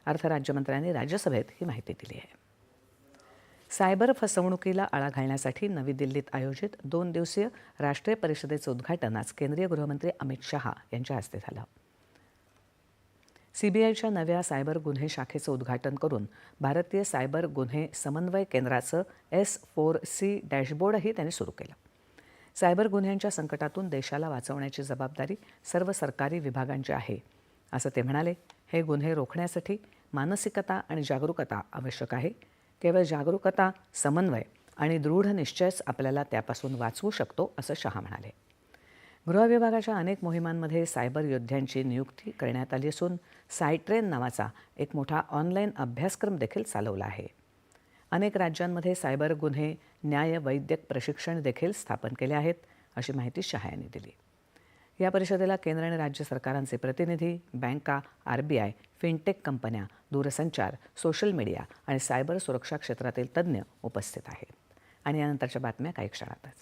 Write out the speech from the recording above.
अर्थ राज्यमंत्र्यांनी राज्यसभेत ही माहिती दिली आहे. सायबर फसवणुकीला आळा घालण्यासाठी नवी दिल्लीत आयोजित 2 दिवसीय राष्ट्रीय परिषदेचं उद्घाटन आज केंद्रीय गृहमंत्री अमित शहा यांच्या हस्ते झालं. सीबीआयच्या नव्या सायबर गुन्हे शाखेचं उद्घाटन करून भारतीय सायबर गुन्हे समन्वय केंद्राचं S4C डॅशबोर्डही त्यांनी सुरू केलं. सायबर गुन्ह्यांच्या संकटातून देशाला वाचवण्याची जबाबदारी सर्व सरकारी विभागांची आहे, असं ते म्हणाले. हे गुन्हे रोखण्यासाठी मानसिकता आणि जागरूकता आवश्यक आहे. केवळ जागरूकता, समन्वय आणि दृढ निश्चयच आपल्याला त्यापासून वाचवू शकतो, असं शहा म्हणाले. गृह विभागाच्या अनेक मोहिमांमध्ये सायबर योद्ध्यांची नियुक्ती करण्यात आली असून सायट्रेन नावाचा एक मोठा ऑनलाईन अभ्यासक्रम देखील चालवला आहे. अनेक राज्यांमध्ये सायबर गुन्हे न्याय वैद्यक प्रशिक्षण देखील स्थापन केले आहेत, अशी माहिती शहा यांनी दिली. या परिषदेला केंद्र आणि राज्य सरकारांचे प्रतिनिधी, बँका, RBI, फिनटेक कंपन्या, दूरसंचार, सोशल मीडिया आणि सायबर सुरक्षा क्षेत्रातील तज्ज्ञ उपस्थित आहेत. आणि यानंतरच्या बातम्या काही क्षणातच.